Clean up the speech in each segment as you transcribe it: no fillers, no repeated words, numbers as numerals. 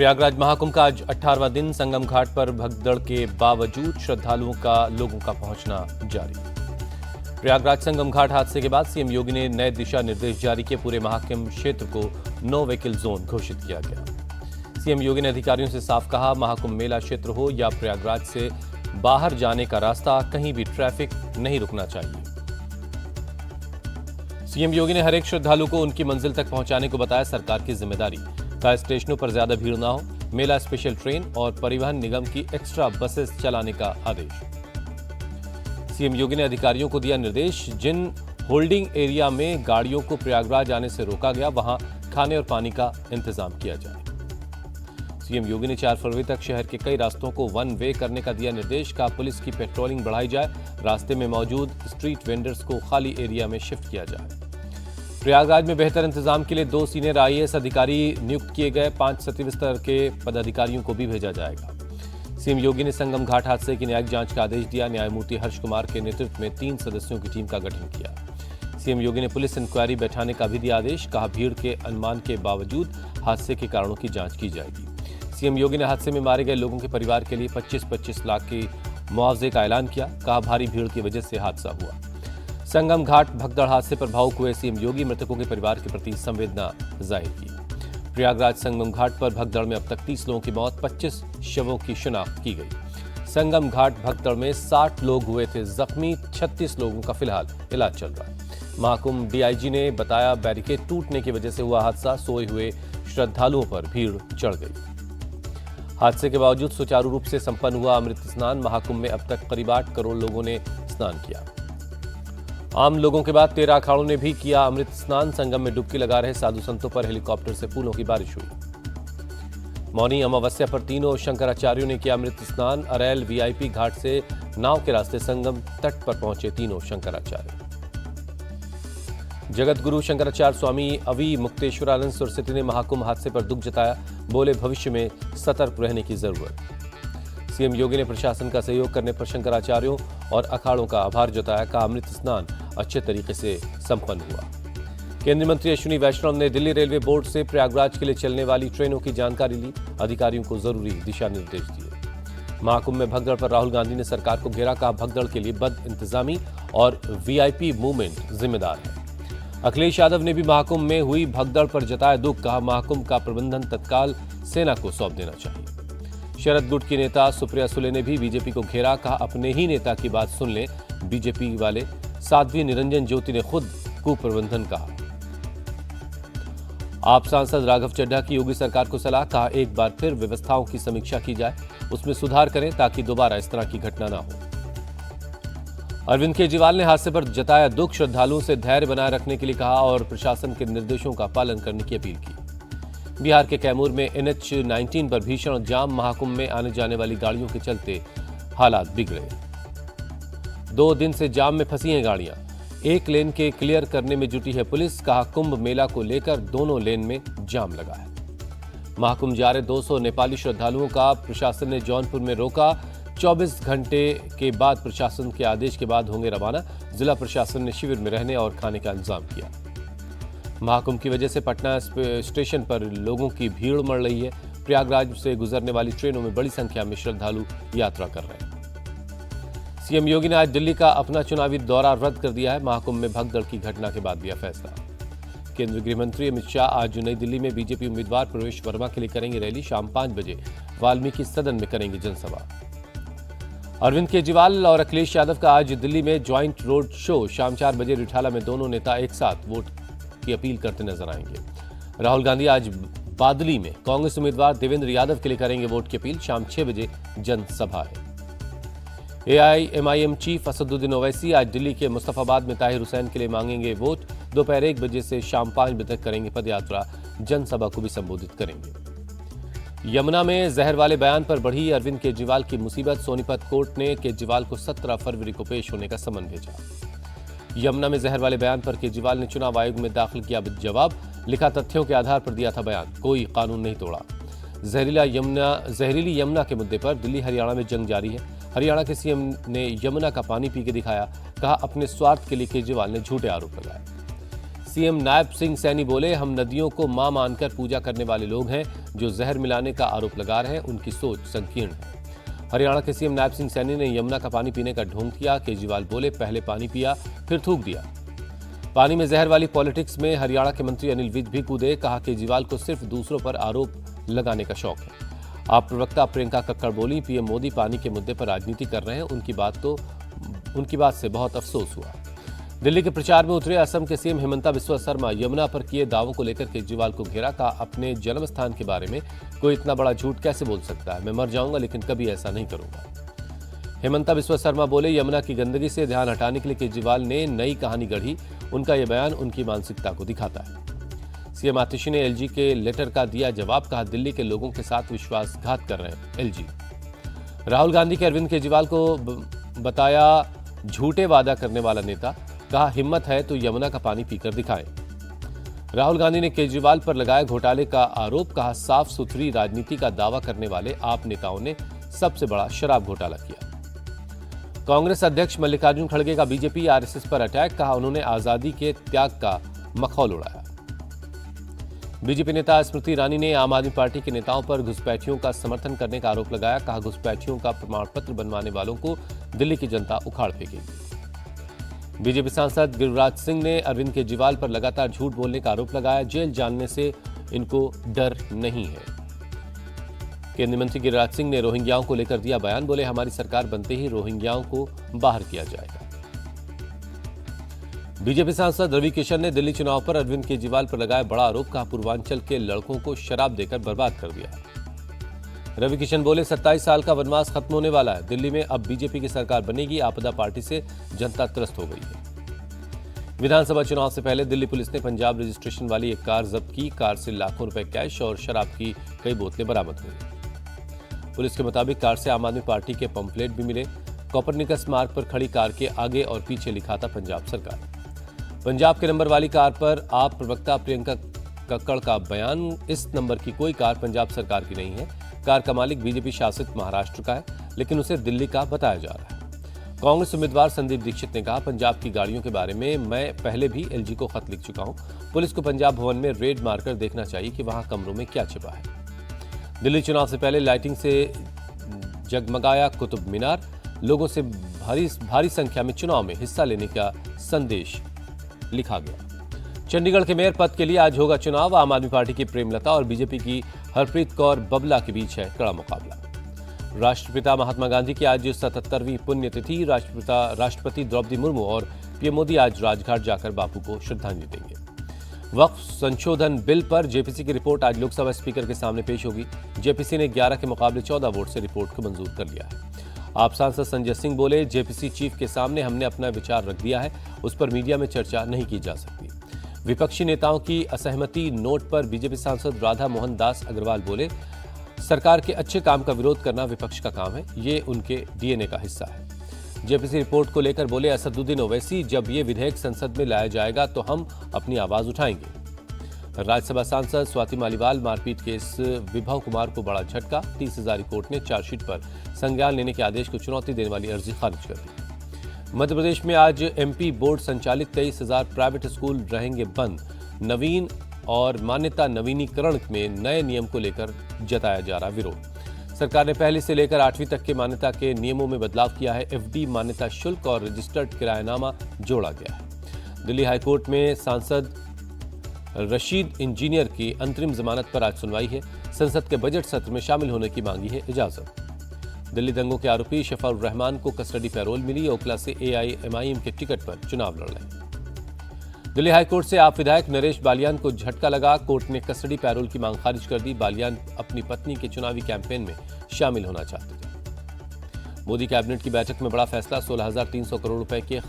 प्रयागराज महाकुंभ का आज 18वां दिन। संगम घाट पर भगदड़ के बावजूद श्रद्धालुओं का लोगों का पहुंचना जारी। प्रयागराज संगम घाट हादसे के बाद सीएम योगी ने नए दिशा निर्देश जारी किए। पूरे महाकुंभ क्षेत्र को नो व्हीकल जोन घोषित किया गया। सीएम योगी ने अधिकारियों से साफ कहा, महाकुंभ मेला क्षेत्र हो या प्रयागराज से बाहर जाने का रास्ता, कहीं भी ट्रैफिक नहीं रुकना चाहिए। सीएम योगी ने हर एक श्रद्धालु को उनकी मंजिल तक पहुंचाने को बताया सरकार की जिम्मेदारी। कहा, स्टेशनों पर ज्यादा भीड़ ना हो। मेला स्पेशल ट्रेन और परिवहन निगम की एक्स्ट्रा बसेस चलाने का आदेश। सीएम योगी ने अधिकारियों को दिया निर्देश, जिन होल्डिंग एरिया में गाड़ियों को प्रयागराज आने से रोका गया, वहां खाने और पानी का इंतजाम किया जाए। सीएम योगी ने 4 फरवरी तक शहर के कई रास्तों को वन वे करने का दिया निर्देश। कहा, पुलिस की पेट्रोलिंग बढ़ाई जाए, रास्ते में मौजूद स्ट्रीट वेंडर्स को खाली एरिया में शिफ्ट किया जाए। प्रयागराज में बेहतर इंतजाम के लिए 2 सीनियर आईएएस अधिकारी नियुक्त किए गए। 5 सचिव स्तर के पदाधिकारियों को भी भेजा जाएगा। सीएम योगी ने संगम घाट हादसे की न्यायिक जांच का आदेश दिया। न्यायमूर्ति हर्ष कुमार के नेतृत्व में 3 सदस्यों की टीम का गठन किया। सीएम योगी ने पुलिस इंक्वायरी बैठाने का भी दिया आदेश। कहा, भीड़ के अनुमान के बावजूद हादसे के कारणों की जांच की जाएगी। सीएम योगी ने हादसे में मारे गए लोगों के परिवार के लिए 25-25 लाख के मुआवजे का ऐलान किया। कहा, भारी भीड़ की वजह से हादसा हुआ। संगम घाट भगदड़ हादसे पर भावुक हुए सीएम योगी, मृतकों के परिवार के प्रति संवेदना जाहिर की। प्रयागराज संगम घाट पर भगदड़ में अब तक 30 लोगों की मौत, 25 शवों की शिनाख्त की गई। संगम घाट भगदड़ में 60 लोग हुए थे जख्मी, 36 लोगों का फिलहाल इलाज चल रहा है। महाकुंभ डीआईजी ने बताया, बैरिकेड टूटने की वजह से हुआ हादसा। सोए हुए श्रद्धालुओं पर भीड़ चढ़ गई। हादसे के बावजूद सुचारू रूप से संपन्न हुआ अमृत स्नान। महाकुंभ में अब तक करीब 8 करोड़ लोगों ने स्नान किया। आम लोगों के बाद 13 अखाड़ों ने भी किया अमृत स्नान। संगम में डुबकी लगा रहे साधु संतों पर हेलीकॉप्टर से फूलों की बारिश हुई। मौनी अमावस्या पर तीनों शंकराचार्यों ने किया अमृत स्नान। अरैल वीआईपी घाट से नाव के रास्ते संगम तट पर पहुंचे तीनों शंकराचार्य। जगत गुरु शंकराचार्य स्वामी अवी मुक्तेश्वरानंद सरस्वती ने महाकुंभ हादसे पर दुख जताया। बोले, भविष्य में सतर्क रहने की जरूरत। सीएम योगी ने प्रशासन का सहयोग करने पर शंकराचार्यों और अखाड़ों का आभार जताया। कहा, अमृत स्नान अच्छे तरीके से संपन्न हुआ। केंद्रीय मंत्री अश्विनी वैष्णव ने दिल्ली रेलवे बोर्ड से प्रयागराज के लिए चलने वाली ट्रेनों की जानकारी ली। अधिकारियों को जरूरी दिशा निर्देश दिए। महाकुंभ में भगदड़ पर राहुल गांधी ने सरकार को घेरा। कहा, भगदड़ के लिए बद इंतजामी और वीआईपी मूवमेंट जिम्मेदार है। अखिलेश यादव ने भी महाकुंभ में हुई भगदड़ पर जताया दुख। कहा, महाकुंभ का प्रबंधन तत्काल सेना को सौंप देना चाहिए। शरद गुट की नेता सुप्रिया सुले ने भी बीजेपी को घेरा। कहा, अपने ही नेता की बात सुन ले बीजेपी वाले। साध्वी निरंजन ज्योति ने खुद कुप्रबंधन कहा। आप सांसद राघव चड्ढा की योगी सरकार को सलाह। कहा, एक बार फिर व्यवस्थाओं की समीक्षा की जाए, उसमें सुधार करें ताकि दोबारा इस तरह की घटना न हो। अरविंद केजरीवाल ने हादसे पर जताया दुख। श्रद्धालुओं से धैर्य बनाए रखने के लिए कहा और प्रशासन के निर्देशों का पालन करने की अपील की। बिहार के कैमूर में NH-19 पर भीषण जाम। महाकुंभ में आने जाने वाली गाड़ियों के चलते हालात बिगड़े। 2 दिन से जाम में फंसी हैं गाड़ियां। एक लेन के क्लियर करने में जुटी है पुलिस। कहा, कुंभ मेला को लेकर दोनों लेन में जाम लगा है। महाकुंभ जा रहे 200 नेपाली श्रद्धालुओं का प्रशासन ने जौनपुर में रोका। 24 घंटे के बाद प्रशासन के आदेश के बाद होंगे रवाना। जिला प्रशासन ने शिविर में रहने और खाने का इंतजाम किया। महाकुंभ की वजह से पटना स्टेशन पर लोगों की भीड़ उमड़ रही है। प्रयागराज से गुजरने वाली ट्रेनों में बड़ी संख्या में श्रद्धालु यात्रा कर रहे हैं। सीएम योगी ने आज दिल्ली का अपना चुनावी दौरा रद्द कर दिया है। महाकुंभ में भगदड़ की घटना के बाद लिया फैसला। केंद्रीय गृह मंत्री अमित शाह आज नई दिल्ली में बीजेपी उम्मीदवार प्रवेश वर्मा के लिए करेंगे रैली। शाम 5 बजे वाल्मीकि सदन में करेंगे जनसभा। अरविंद केजरीवाल और अखिलेश यादव का आज दिल्ली में ज्वाइंट रोड शो। शाम 4 बजे रिठाला में दोनों नेता एक साथ वोट की अपील करते नजर आएंगे। राहुल गांधी आज बादली में कांग्रेस उम्मीदवार देवेंद्र यादव के लिए करेंगे वोट की अपील। शाम 6 बजे जनसभा है। AIMIM चीफ असदुद्दीन ओवैसी आज दिल्ली के मुस्तफाबाद में ताहिर हुसैन के लिए मांगेंगे वोट। दोपहर 1 बजे से शाम 5 बजे तक करेंगे पदयात्रा। जनसभा को भी संबोधित करेंगे। यमुना में जहर वाले बयान पर बढ़ी अरविंद केजरीवाल की मुसीबत। सोनीपत कोर्ट ने केजरीवाल को 17 फरवरी को पेश होने का समन भेजा। यमुना में जहर वाले बयान पर केजरीवाल ने चुनाव आयोग में दाखिल किया जवाब। लिखा, तथ्यों के आधार पर दिया था बयान, कोई कानून नहीं तोड़ा। जहरीली यमुना के मुद्दे पर दिल्ली हरियाणा में जंग जारी है। हरियाणा के सीएम ने यमुना का पानी पी के दिखाया। कहा, अपने स्वार्थ के लिए केजरीवाल ने झूठे आरोप लगाए। सीएम नायब सिंह सैनी बोले, हम नदियों को मां मानकर पूजा करने वाले लोग हैं। जो जहर मिलाने का आरोप लगा रहे हैं उनकी सोच संकीर्ण है। हरियाणा के सीएम नायब सिंह सैनी ने यमुना का पानी पीने का ढोंग किया। केजरीवाल बोले, पहले पानी पिया फिर थूक दिया। पानी में जहर वाली पॉलिटिक्स में हरियाणा के मंत्री अनिल विज भी कूदे। कहा, केजरीवाल को सिर्फ दूसरों पर आरोप लगाने का शौक है। आप प्रवक्ता प्रियंका कक्कड़ बोली, पीएम मोदी पानी के मुद्दे पर राजनीति कर रहे हैं। उनकी बात से बहुत अफसोस हुआ। दिल्ली के प्रचार में उतरे असम के सीएम हिमंता बिस्वा शर्मा यमुना पर किए दावों को लेकर केजरीवाल को घेरा। कहा, अपने जन्म स्थान के बारे में कोई इतना बड़ा झूठ कैसे बोल सकता है। मैं मर जाऊंगा लेकिन कभी ऐसा नहीं करूंगा। हिमंता बिस्वा शर्मा बोले, यमुना की गंदगी से ध्यान हटाने के लिए केजरीवाल ने नई कहानी गढ़ी। उनका यह बयान उनकी मानसिकता को दिखाता है। सीएम आतिशी ने एलजी के लेटर का दिया जवाब। कहा, दिल्ली के लोगों के साथ विश्वासघात कर रहे हैं एलजी। राहुल गांधी के अरविंद केजरीवाल को बताया झूठे वादा करने वाला नेता। कहा, हिम्मत है तो यमुना का पानी पीकर दिखाएं। राहुल गांधी ने केजरीवाल पर लगाया घोटाले का आरोप। कहा, साफ सुथरी राजनीति का दावा करने वाले आप नेताओं ने सबसे बड़ा शराब घोटाला किया। कांग्रेस अध्यक्ष मल्लिकार्जुन खड़गे का बीजेपी आरएसएस पर अटैक। कहा, उन्होंने आजादी के त्याग का मखौल उड़ाया। बीजेपी नेता स्मृति ईरानी ने आम आदमी पार्टी के नेताओं पर घुसपैठियों का समर्थन करने का आरोप लगाया। कहा, घुसपैठियों का प्रमाण पत्र बनवाने वालों को दिल्ली की जनता उखाड़ फेंकेगी। बीजेपी सांसद गिरिराज सिंह ने अरविंद केजरीवाल पर लगातार झूठ बोलने का आरोप लगाया। जेल जाने से इनको डर नहीं है। केंद्रीय मंत्री गिरिराज सिंह ने रोहिंग्याओं को लेकर दिया बयान। बोले, हमारी सरकार बनते ही रोहिंग्याओं को बाहर किया जाएगा। बीजेपी सांसद रवि किशन ने दिल्ली चुनाव पर अरविंद केजरीवाल पर लगाया बड़ा आरोप। कहा, पूर्वांचल के लड़कों को शराब देकर बर्बाद कर दिया। रवि किशन बोले, 27 साल का वनवास खत्म होने वाला है। दिल्ली में अब बीजेपी की सरकार बनेगी। आपदा पार्टी से जनता त्रस्त हो गई है। विधानसभा चुनाव से पहले दिल्ली पुलिस ने पंजाब रजिस्ट्रेशन वाली एक कार जब्त की। कार से लाखों रुपए कैश और शराब की कई बोतलें बरामद हुई। पुलिस के मुताबिक कार से आम आदमी पार्टी के पंपलेट भी मिले। कोपरनिकस मार्ग पर खड़ी कार के आगे और पीछे लिखा था पंजाब सरकार। पंजाब के नंबर वाली कार पर आप प्रवक्ता प्रियंका कक्कड़ का बयान। इस नंबर की कोई कार पंजाब सरकार की नहीं है। कार का मालिक बीजेपी शासित महाराष्ट्र का है, लेकिन उसे दिल्ली का बताया जा रहा है। कांग्रेस उम्मीदवार संदीप दीक्षित ने कहा, पंजाब की गाड़ियों के बारे में मैं पहले भी एलजी को खत लिख चुका हूं। पुलिस को पंजाब भवन में रेड मारकर देखना चाहिए कि वहां कमरों में क्या छिपा है। दिल्ली चुनाव से पहले लाइटिंग से जगमगाया कुतुब मीनार। लोगों से भारी संख्या में चुनाव में हिस्सा लेने का संदेश लिखा गया। चंडीगढ़ के मेयर पद के लिए आज होगा चुनाव। आम आदमी पार्टी की प्रेमलता और बीजेपी की हरप्रीत कौर बबला के बीच है कड़ा मुकाबला। राष्ट्रपिता महात्मा गांधी की आज 77वीं पुण्यतिथि। राष्ट्रपति द्रौपदी मुर्मू और पीएम मोदी आज राजघाट जाकर बापू को श्रद्धांजलि देंगे। वक्फ संशोधन बिल पर जेपीसी की रिपोर्ट आज लोकसभा स्पीकर के सामने पेश होगी। जेपीसी ने 11 के मुकाबले 14 वोट से रिपोर्ट को मंजूर कर लिया है। आप सांसद संजय सिंह बोले, जेपीसी चीफ के सामने हमने अपना विचार रख दिया है, उस पर मीडिया में चर्चा नहीं की जा सकती। विपक्षी नेताओं की असहमति नोट पर बीजेपी सांसद राधा मोहन दास अग्रवाल बोले, सरकार के अच्छे काम का विरोध करना विपक्ष का काम है, ये उनके डीएनए का हिस्सा है। जेपीसी रिपोर्ट को लेकर बोले असदुद्दीन ओवैसी, जब ये विधेयक संसद में लाया जाएगा तो हम अपनी आवाज उठाएंगे। राज्यसभा सांसद स्वाति मालीवाल मारपीट केस विभव कुमार को बड़ा झटका। 30,000 कोर्ट ने चार्जशीट पर संज्ञान लेने के आदेश को चुनौती देने वाली अर्जी खारिज कर दी। मध्य प्रदेश में आज एमपी बोर्ड संचालित 23,000 प्राइवेट स्कूल रहेंगे बंद। नवीन और मान्यता नवीनीकरण में नए नियम को लेकर जताया जा रहा विरोध। सरकार ने पहली से लेकर 8वीं तक के मान्यता के नियमों में बदलाव किया है। एफडी मान्यता शुल्क और रजिस्टर्ड किरायानामा जोड़ा गया है। दिल्ली हाईकोर्ट में सांसद रशीद इंजीनियर की अंतरिम जमानत पर आज सुनवाई है। संसद के बजट सत्र में शामिल होने की मांगी है इजाजत। दिल्ली दंगों के आरोपी शफाउर रहमान को कस्टडी पैरोल मिली। ओखला से एआईएमआईएम के टिकट पर चुनाव लड़ रहे हैं। दिल्ली हाईकोर्ट से आप विधायक नरेश बालियान को झटका लगा। कोर्ट ने कस्टडी पैरोल की मांग खारिज कर दी। बालियान अपनी पत्नी के चुनावी कैंपेन में शामिल होना चाहते थे। मोदी कैबिनेट की बैठक में बड़ा फैसला। 16,300 करोड़ रुपए के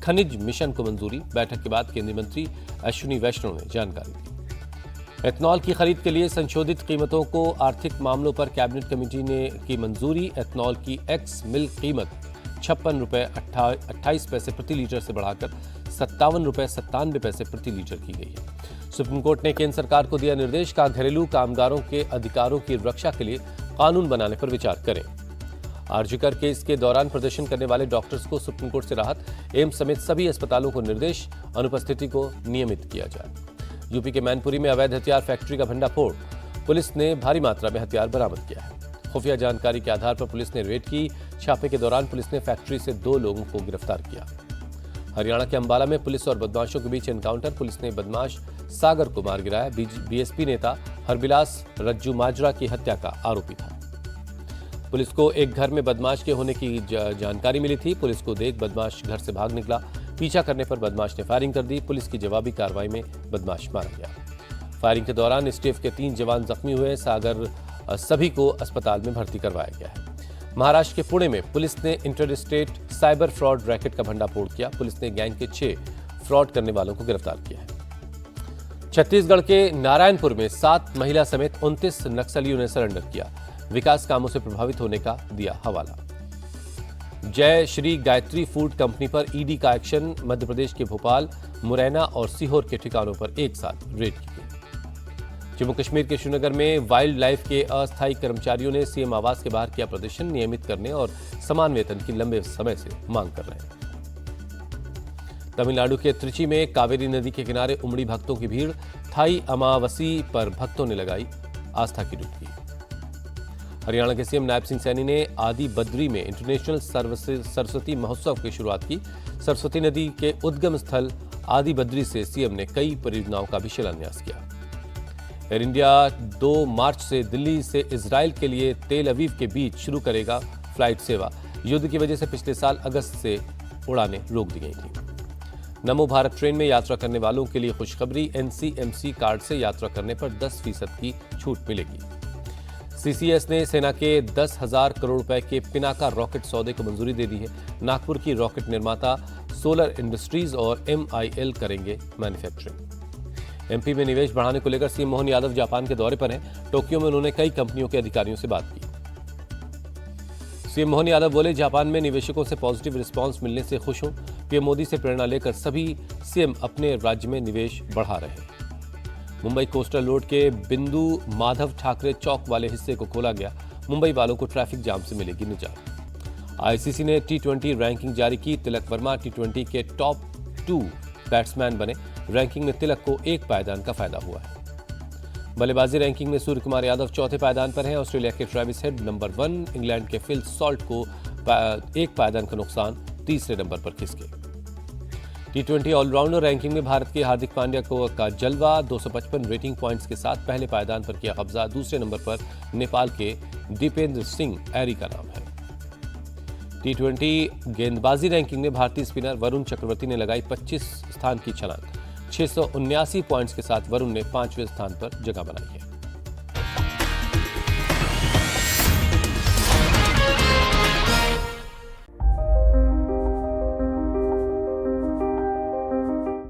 खनिज मिशन को मंजूरी। बैठक के बाद केंद्रीय मंत्री अश्विनी वैष्णव ने जानकारी दी। एथनॉल की खरीद के लिए संशोधित कीमतों को आर्थिक मामलों पर कैबिनेट कमेटी ने की मंजूरी। एथनॉल की एक्स मिल्क कीमत 56 रुपये 28 पैसे प्रति लीटर से बढ़ाकर 57 रुपये 97 पैसे प्रति लीटर की गई है। सुप्रीम कोर्ट ने केंद्र सरकार को दिया निर्देश। का घरेलू कामगारों के अधिकारों की रक्षा के लिए कानून बनाने पर विचार करें। आरजीकर केस के दौरान प्रदर्शन करने वाले डॉक्टर्स को सुप्रीम कोर्ट से राहत। एम्स समेत सभी अस्पतालों को निर्देश, अनुपस्थिति को नियमित किया जाए। यूपी के मैनपुरी में अवैध हथियार फैक्ट्री का भंडाफोड़, पुलिस ने भारी मात्रा में हथियार बरामद किया है। खुफिया जानकारी के आधार पर पुलिस ने रेड की। छापे के दौरान पुलिस ने फैक्ट्री से 2 लोगों को गिरफ्तार किया। हरियाणा के अंबाला में पुलिस और बदमाशों के बीच एनकाउंटर, पुलिस ने बदमाश सागर को मार गिराया। बीएसपी नेता हरबिलास रज्जू माजरा की हत्या का आरोपी था। पुलिस को एक घर में बदमाश के होने की जानकारी मिली थी। पुलिस को देख बदमाश घर से भाग निकला। पीछा करने पर बदमाश ने फायरिंग कर दी। पुलिस की जवाबी कार्रवाई में बदमाश मारा गया। फायरिंग के दौरान एसटीएफ के 3 जवान जख्मी हुए। सागर सभी को अस्पताल में भर्ती करवाया गया है। महाराष्ट्र के पुणे में पुलिस ने inter state cyber fraud racket का भंडाफोड़ किया। पुलिस ने गैंग के 6 फ्रॉड करने वालों को गिरफ्तार किया है। छत्तीसगढ़ के नारायणपुर में 7 महिला समेत 29 नक्सलियों ने सरेंडर किया। विकास कामों से प्रभावित होने का दिया हवाला। जय श्री गायत्री फूड कंपनी पर ईडी का एक्शन। मध्य प्रदेश के भोपाल, मुरैना और सीहोर के ठिकानों पर एक साथ रेड की गई। जम्मू कश्मीर के श्रीनगर में वाइल्ड लाइफ के अस्थायी कर्मचारियों ने सीएम आवास के बाहर किया प्रदर्शन। नियमित करने और समान वेतन की लंबे समय से मांग कर रहे हैं। तमिलनाडु के त्रिची में कावेरी नदी के किनारे उमड़ी भक्तों की भीड़। थाई अमावसी पर भक्तों ने लगाई आस्था की डुबकी। हरियाणा के सीएम नायब सिंह सैनी ने आदि बद्री में इंटरनेशनल सरस्वती महोत्सव की शुरुआत की। सरस्वती नदी के उद्गम स्थल आदि बद्री से सीएम ने कई परियोजनाओं का भी शिलान्यास किया। एयर इंडिया 2 मार्च से दिल्ली से इजराइल के लिए तेल अवीव के बीच शुरू करेगा फ्लाइट सेवा। युद्ध की वजह से पिछले साल अगस्त से उड़ानें रोक दी गई थी। नमो भारत ट्रेन में यात्रा करने वालों के लिए खुशखबरी। एनसीएमसी कार्ड से यात्रा करने पर 10% की छूट मिलेगी। सीसीएस ने सेना के 10,000 करोड़ रुपए के पिनाका रॉकेट सौदे को मंजूरी दे दी है। नागपुर की रॉकेट निर्माता सोलर इंडस्ट्रीज और MIL करेंगे मैन्युफैक्चरिंग। एमपी में निवेश बढ़ाने को लेकर सीएम मोहन यादव जापान के दौरे पर हैं। टोक्यो में उन्होंने कई कंपनियों के अधिकारियों से बात की। सीएम मोहन यादव बोले, जापान में निवेशकों से पॉजिटिव रिस्पांस मिलने से खुश हूं। पीएम मोदी से प्रेरणा लेकर सभी सीएम अपने राज्य में निवेश बढ़ा रहे हैं। मुंबई कोस्टल रोड के बिंदु माधव ठाकरे चौक वाले हिस्से को खोला गया। मुंबई वालों को ट्रैफिक जाम से मिलेगी निजात। आईसीसी ने T20 रैंकिंग जारी की। तिलक वर्मा T20 के टॉप 2 बैट्समैन बने। रैंकिंग में तिलक को 1 पायदान का फायदा हुआ है। बल्लेबाजी रैंकिंग में सूर्य कुमार यादव 4थे पायदान पर हैं। ऑस्ट्रेलिया के ट्रेविस हेड नंबर 1, इंग्लैंड के फिल सॉल्ट को 1 पायदान का नुकसान, 3रे नंबर पर खिसके। T20 ऑलराउंडर रैंकिंग में भारत के हार्दिक पांड्या का जलवा 255 रेटिंग पॉइंट्स के साथ पहले पायदान पर किया कब्जा। दूसरे नंबर पर नेपाल के दीपेंद्र सिंह ऐरी का नाम है। T20 गेंदबाजी रैंकिंग में भारतीय स्पिनर वरुण चक्रवर्ती ने लगाई 25 स्थान की छलांग। 679 पॉइंट्स के साथ वरुण ने 5वें स्थान पर जगह बनाई है।